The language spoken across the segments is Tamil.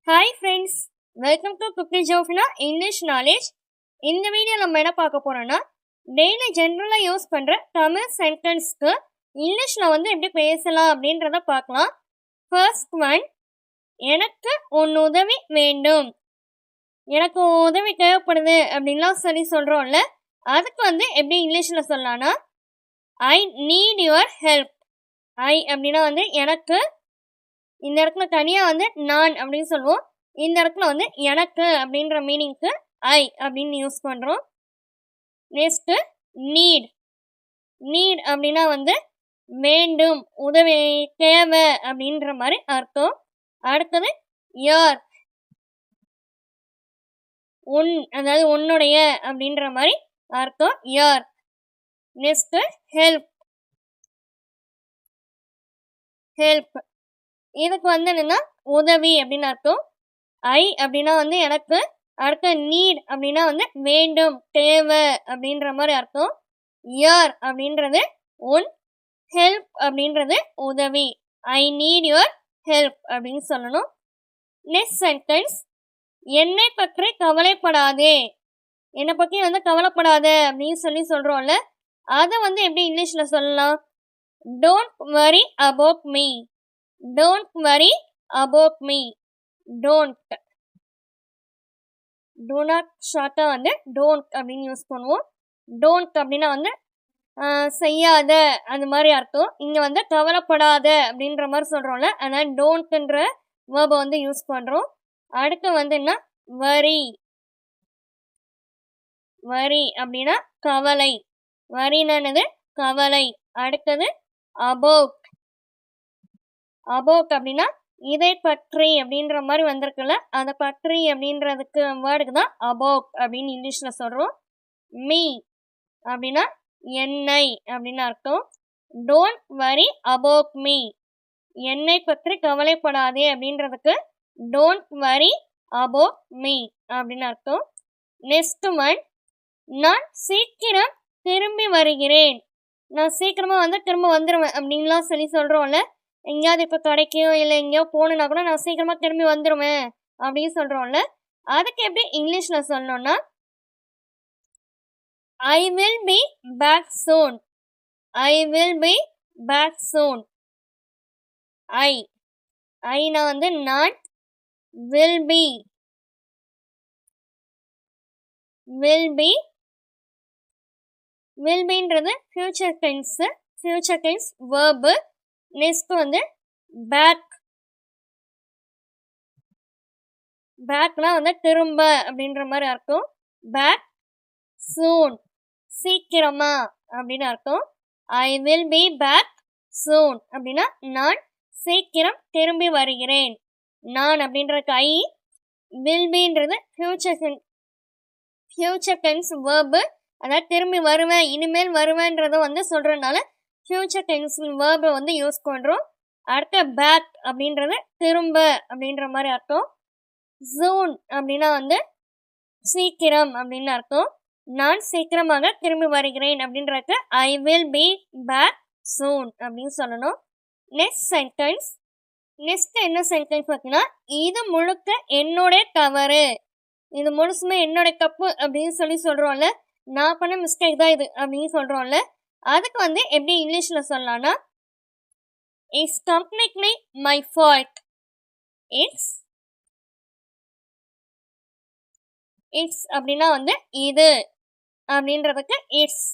ஹாய் ஃப்ரெண்ட்ஸ், வெல்கம் டு குக்கி ஜோஃபினா இங்கிலீஷ் நாலேஜ். இந்த வீடியோ நம்ம என்ன பார்க்க போகிறோன்னா, டெய்லி ஜென்ரலாக யூஸ் பண்ணுற தமிழ் சென்டென்ஸ்க்கு இங்கிலீஷில் எப்படி பேசலாம் அப்படின்றத பார்க்கலாம். ஃபர்ஸ்ட் ஒன், எனக்கு உன் உதவி வேண்டும். எனக்கு உதவி தேவைப்படுது அப்படின்லாம் சொல்கிறோம்ல, அதுக்கு எப்படி இங்கிலீஷில் சொல்லலாம்னா, ஐ நீட் யுவர் ஹெல்ப். ஐ அப்படின்னா எனக்கு, இந்த இடத்துல தனியாக நான் அப்படின்னு சொல்லுவோம். இந்த இடத்துல எனக்கு அப்படின்ற மீனிங்க்கு ஐ அப்படின்னு யூஸ் பண்ணுறோம். Next NEET. நீட் அப்படின்னா வேண்டும், உதவி, தேவை அப்படின்ற மாதிரி அர்த்தம். அடுத்தது யார், உன், அதாவது உன்னுடைய அப்படின்ற மாதிரி அர்த்தம் யார். Next help. ஹெல்ப் இதுக்கு என்னன்னா உதவி அப்படின்னு அர்த்தம். ஐ அப்படின்னா எனக்கு, அடுத்த நீட் அப்படின்னா வேண்டும், தேவை அப்படின்ற மாதிரி அர்த்தம். யார் அப்படின்றது உன், ஹெல்ப் அப்படின்றது உதவி. ஐ நீட் யுவர் ஹெல்ப் அப்படின்னு சொல்லணும். நெக்ஸ்ட் சென்டென்ஸ், என்னை பற்றி கவலைப்படாதே. என்னை பற்றி கவலைப்படாத அப்படின்னு சொல்கிறோம்ல, அதை எப்படி இங்கிலீஷில் சொல்லலாம்? Don't worry about me. Don't worry about me. Don't. Do not ஷார்ட்டா don't அப்படின்னு யூஸ் பண்ணுவோம். Don't அப்படின்னா செய்யாத அந்த மாதிரி அர்த்தம். இங்கே கவலைப்படாத அப்படின்ற மாதிரி சொல்கிறோம்ல, அதனால் டோன்ட்ன்ற வேர்பை யூஸ் பண்ணுறோம். அடுத்து என்ன, வரி. வரி அப்படின்னா கவலை. வரினானது கவலை. அடுத்தது அபவுட். அபவுட் அப்படின்னா இதை பற்றி அப்படின்ற மாதிரி வந்திருக்குல்ல, அதை பற்றி அப்படின்றதுக்கு வேர்டுக்கு தான் அபவுட் அப்படின்னு இங்கிலீஷில் சொல்கிறோம். மீ அப்படின்னா என்னை அப்படின்னு அர்த்தம். Don't worry about me. என்னை பற்றி கவலைப்படாதே அப்படின்றதுக்கு டோன்ட் வரி அபவுட் மீ அப்படின்னு அர்த்தம். நெக்ஸ்ட் ஒன், நான் சீக்கிரம் திரும்பி வருகிறேன். நான் சீக்கிரமாக திரும்ப வந்துடுவேன் அப்படின்லாம் சொல்கிறோம்ல, எங்கேயாவது இப்போ கடைக்கோ இல்லை எங்கேயோ போகணுன்னா கூட நான் சீக்கிரமாக திரும்பி வந்துடுவேன் அப்படின்னு சொல்கிறோம்ல, அதுக்கு எப்படி இங்கிலீஷில் சொல்லணும்னா, I will be back soon. I will be back soon. I ஐனா நான், will be. Will be. Will பின்றது future tense, future tense verb. Next back. பேக்னா திரும்ப அப்படின்ற மாதிரி அர்த்தம். பேக். சூன் சீக்கிரமா அப்படின்னு அர்த்தம். I will be back soon அப்படின்னா நான் சீக்கிரம் திரும்பி வருகிறேன். நான் அப்படின்றதுக்கு ஐ, வில் பின்றது ஃபியூச்சர் டென்ஸ் வேர்பு, அதாவது திரும்பி வருவேன், இனிமேல் வருவேன்றதை சொல்கிறதுனால ஃபியூச்சர் டென்ஸ் வேர்பை யூஸ் பண்ணுறோம். அடுத்த பேக் அப்படின்றது திரும்ப அப்படின்ற மாதிரி அர்த்தம். ஜூன் அப்படின்னா சீக்கிரம் அப்படின்னு அர்த்தம். நான் சீக்கிரமாக திரும்பி வருகிறேன் அப்படின்றதுக்கு I will be back soon அப்படின்னு சொல்லணும். Next sentence. நெக்ஸ்ட் என்ன சென்டென்ஸ் பார்த்தீங்கன்னா, இது முழுக்க என்னுடைய தவறு. இது முழுசுமே என்னுடைய தப்பு அப்படின்னு சொல்கிறோம்ல, நான் பண்ண மிஸ்டேக் தான் இது அப்படின்னு சொல்கிறோம்ல, அதுக்கு எப்படி இங்கிலீஷில் சொல்லலாம்னா, it's completely my fault. It's. It's அப்படின்னா இது அப்படின்றதுக்கு இட்ஸ்.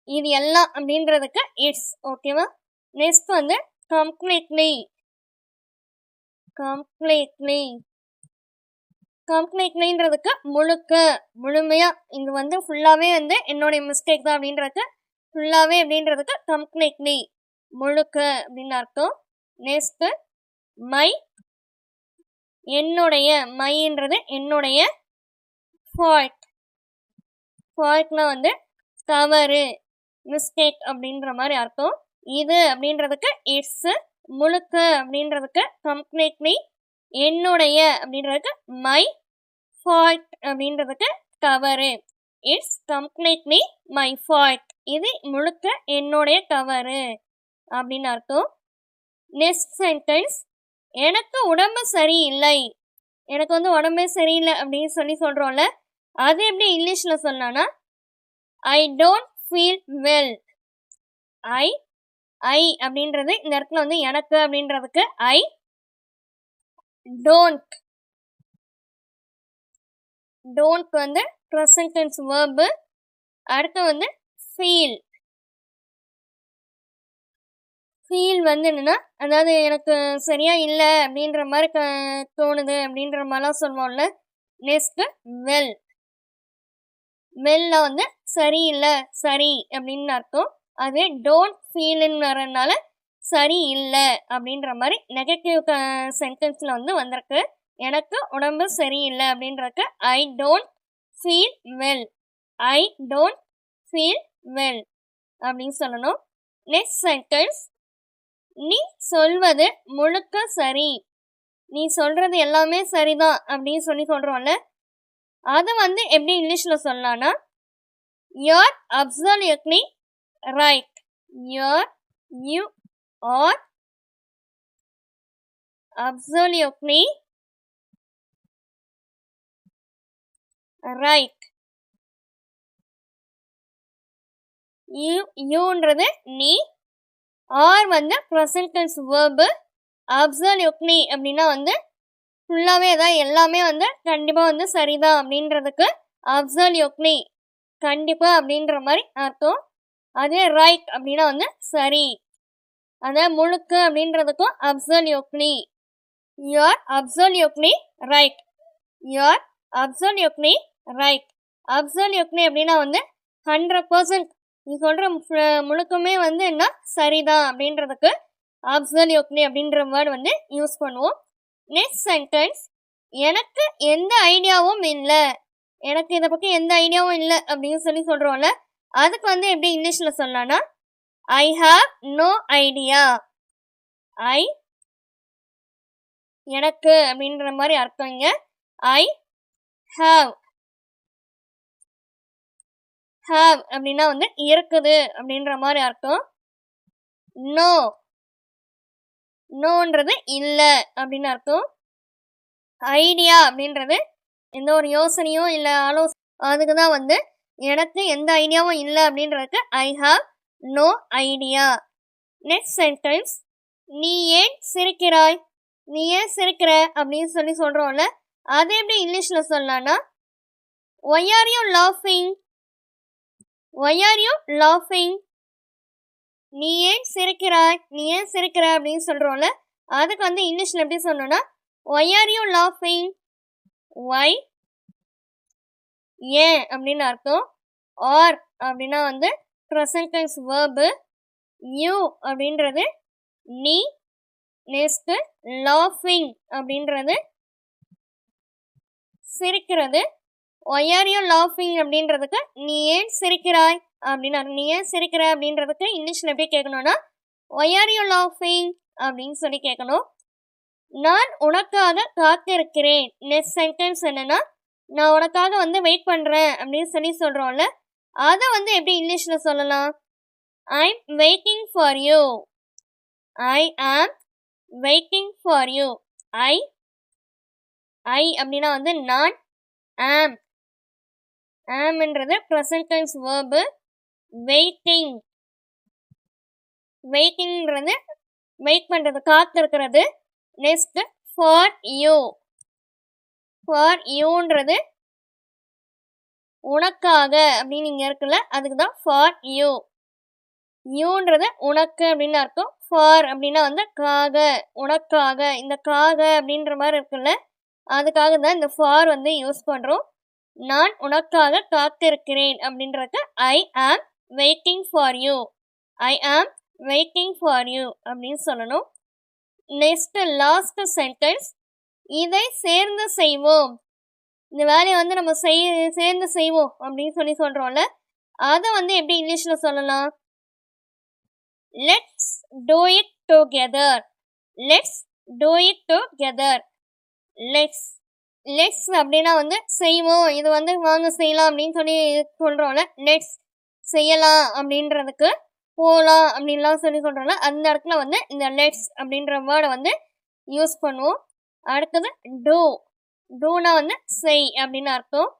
இது எல்லாம் அப்படின்றதுக்கு இட்ஸ். ஓகேவா? Next completely. கம்ப்ளீட்லி. கம்ப்ளீட்லின்றதுக்கு முழுக்க, முழுமையாக. இது ஃபுல்லாகவே என்னுடைய மிஸ்டேக் தான் அப்படின்றதுக்கு ஃபுல்லாகவே அப்படின்றதுக்கு கம்ப்ளீட்லி, முழுக்க அப்படின்னு அர்த்தம். Next my. என்னுடைய. மைன்றது என்னுடைய. ஃபால்ட். ஃபால்ட்னா தவறு, மிஸ்டேக் அப்படின்ற மாதிரி அர்த்தம். இது அப்படின்றதுக்கு இட்ஸு, முழுக்க அப்படின்றதுக்கு கம்ப்ளீட்லி, என்னுடைய அப்படின்றதுக்கு மை, ஃபால்ட் அப்படின்றதுக்கு தவறு. It's completely my fault. இது முழுக்க என்னுடைய தவறு அப்படின்னு அர்த்தம். நெக்ஸ்ட் சென்டென்ஸ், எனக்கு உடம்பு சரியில்லை. எனக்கு வந்து உடம்பே சரியில்லை அப்படின்னு சொல்கிறோம்ல, அது எப்படி இங்கிலீஷில் சொன்னான்னா ஐ டோன்ட் ஃபீல் வெல். ஐ ஐ அப்படின்றது இந்த இடத்துல வந்து எனக்கு அப்படின்றதுக்கு ஐ டோன்ட். டோன்ட் வந்து ப்ரெசன்ட் டென்ஸ் வேர்பு. அடுத்து வந்து ஃபீல். ஃபீல் வந்து என்னென்னா, அதாவது எனக்கு சரியா இல்லை அப்படின்ற மாதிரி தோணுது அப்படின்ற மாதிரிலாம் சொல்லுவோம்ல. Next well. வெல்ல வந்து சரியில்லை, சரி அப்படின்னு அர்த்தம். அதே டோன்ட் ஃபீல்னு வரனால சரி இல்லை அப்படின்ற மாதிரி நெகட்டிவ் சென்டென்ஸில் வந்து வந்திருக்கு. எனக்கு உடம்பு சரியில்லை அப்படின்றக்கு I don't feel well. I don't feel well அப்படின்னு சொல்லணும். நெக்ஸ்ட் சென்டென்ஸ், நீ சொல்வது முழுக்க சரி. நீ சொல்றது எல்லாமே சரிதான் அப்படின்னு சொல்கிறோம்ல, அதை வந்து எப்படி இங்கிலீஷில் சொல்லலாம்னா you're absolutely right. You are absolutely right. யூன்றது நீ, ஆர் வந்து ப்ரெசன்ட் டென்ஸ் வேர்பு, அப்சல்யூட்லி அப்படின்னா வந்து ஃபுல்லாகவே தான் எல்லாமே வந்து கண்டிப்பாக வந்து சரிதான் அப்படின்றதுக்கு அப்சல்யூட்லி கண்டிப்பாக அப்படின்ற மாதிரி அர்த்தம். அதே ரைட் அப்படின்னா வந்து சரி. அதே முழுக்க அப்படின்றதுக்கும் absolutely. You are absolutely right. You are absolutely right. Absolutely அப்படின்னா வந்து 100% நீ சொல்கிற முழுக்கமே வந்து என்ன சரிதான் அப்படின்றதுக்கு அப்சல்யூட்லி அப்படின்ற வேர்டு வந்து யூஸ் பண்ணுவோம். நெக்ஸ்ட் சென்டென்ஸ், எனக்கு எந்த ஐடியாவும் இல்லை. எனக்கு இதை பற்றி எந்த ஐடியாவும் இல்லை அப்படின்னு சொல்கிறோம்ல, அதுக்கு வந்து எப்படி இங்கிலீஷில் சொல்லலாம்னா ஐ ஹாவ் நோ ஐடியா. ஐ எனக்கு அப்படின்ற மாதிரி அர்த்தம் இங்கே. I have. ஹாவ் அப்படின்னா வந்து இருக்குது அப்படின்ற மாதிரி அர்த்தம். நோ. நோன்றது இல்லை அப்படின்னு அர்த்தம். ஐடியா அப்படின்றது எந்த ஒரு யோசனையும் இல்லை ஆலோசனை, அதுக்கு தான் வந்து எனக்கு எந்த ஐடியாவும் இல்லை அப்படின்றதுக்கு I have no idea. Next sentence, நீ ஏன் சிரிக்கிறாய். நீ ஏன் சிரிக்கிற அப்படின்னு சொல்கிறோம்ல, அது எப்படி இங்கிலீஷில் சொல்லலாம்னா ஒய் ஆர் யூ லாஃபிங். ஒய் ஆர் யூ லாஃபிங். நீ ஏன் சிரிக்கிறாய், நீ ஏன் சிரிக்கிற அப்படின்னு சொல்கிறோம்ல, அதுக்கு வந்து இங்கிலீஷில் எப்படி சொல்லணும்னா ஒய் ஆர் யூ லாஃபிங். ஒய் ஏன் அப்படின்னு அர்த்தம். ஆர் அப்படின்னா வந்து ப்ரெசன்ட் டென்ஸ் வேர்பு. யூ அப்படின்றது நீ. நெக்ஸ்ட்டு லாஃபிங் அப்படின்றது சிரிக்கிறது. ஒய் ஆர் யூ லாஃபிங் அப்படின்றதுக்கு நீ ஏன் சிரிக்கிறாய் அப்படின்னு, நீ ஏன் சிரிக்கிற அப்படின்றதுக்கு இங்கிலீஷில் எப்படி கேட்கணும்னா ஒய் ஆர் யூ லாஃபிங் அப்படின்னு சொல்லி கேட்கணும். நான் உனக்காக காத்திருக்கிறேன். நெக்ஸ்ட் சென்டென்ஸ் என்னன்னா நான் உனக்காக வந்து வெயிட் பண்ணுறேன் அப்படின்னு சொல்கிறோம்ல, அதை வந்து எப்படி இங்கிலீஷில் சொல்லலாம் I am waiting for you. I am waiting for you. I I அப்படின்னா வந்து நான். ஆம். ஆம்ன்றது ப்ரெசன்ட் டென்ஸ் வேர்பு. வெயிட்டிங். வெயிட்டிங்கிறது வெயிட் பண்ணுறது, காத்திருக்கிறது. Next for you. ஃபார் யூன்றது உனக்காக அப்படின்னு இங்கே இருக்குல்ல, அதுக்கு தான் ஃபார் யூ. யூன்றது உனக்கு அப்படின்னு அர்த்தம். ஃபார் அப்படின்னா வந்து காக, உனக்காக. இந்த காக அப்படின்ற மாதிரி இருக்குல்ல, அதுக்காக தான் இந்த ஃபார் வந்து யூஸ் பண்ணுறோம். நான் உனக்காக காத்திருக்கிறேன் அப்படின்றதுக்கு ஐ am waiting for you. I am waiting for you அப்படின்னு சொல்லணும். நெக்ஸ்ட் லாஸ்ட் சென்டென்ஸ், இதை சேர்ந்து செய்வோம். இந்த வேலையை வந்து நம்ம சேர்ந்து செய்வோம் அப்படின்னு சொல்கிறோம்ல, அதை வந்து எப்படி இங்கிலீஷில் சொல்லலாம் let's do it together. Let's do it together. Let's அப்படின்னா வந்து செய்வோம், இது வந்து வாங்க செய்யலாம் அப்படின்னு சொல்கிறோம்ல. லெட்ஸ் செய்யலாம் அப்படின்றதுக்கு போகலாம் அப்படின்லாம் சொல்கிறோம்ல, அந்த இடத்துல வந்து இந்த லெட்ஸ் அப்படின்ற வேர்டை வந்து யூஸ் பண்ணுவோம். அடுத்தது டூ. டூனா வந்து செய் அப்படின்னு அர்த்தம்.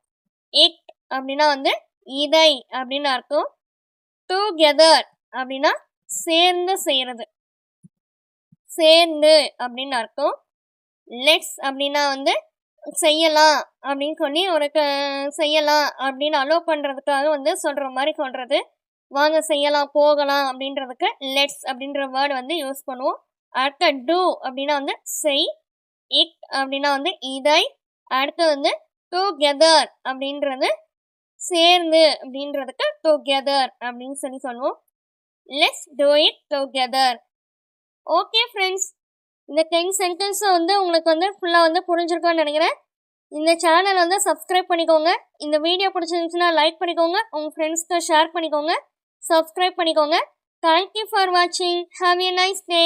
இட் அப்படின்னா வந்து இதை அப்படின்னு அர்த்தம். டுகெதர் அப்படின்னா சேர்ந்து செய்யறது, சேர்ந்து அப்படின்னு அர்த்தம். லெட்ஸ் அப்படின்னா வந்து செய்யலாம் அப்படின்னு சொல்லி ஒரு செய்யலாம் அப்படின்னு அலோவ் பண்ணுறதுக்காக வந்து சொல்கிற மாதிரி சொல்கிறது. வாங்க செய்யலாம் போகலாம் அப்படின்றதுக்கு லெட்ஸ் அப்படின்ற வேர்டு வந்து யூஸ் பண்ணுவோம். அடுத்த டூ அப்படின்னா வந்து செய், இட் அப்படின்னா வந்து இதை, அடுத்து வந்து டுகெதர் அப்படின்றது சேர்ந்து அப்படின்றதுக்கு டுகெதர் அப்படின்னு சொல்லி சொல்லுவோம். Let's do it together. Okay friends, இந்த 10 சென்டென்ஸும் வந்து உங்களுக்கு வந்து ஃபுல்லாக வந்து புரிஞ்சிருக்கான்னு நினைக்கிறேன். இந்த சேனல் வந்து சப்ஸ்கிரைப் பண்ணிக்கோங்க. இந்த வீடியோ பிடிச்சிருந்துச்சுன்னா லைக் பண்ணிக்கோங்க, உங்கள் ஃப்ரெண்ட்ஸ்க்கு ஷேர் பண்ணிக்கோங்க, சப்ஸ்கிரைப் பண்ணிக்கோங்க. தேங்க்யூ ஃபார் வாட்சிங். Have a nice day.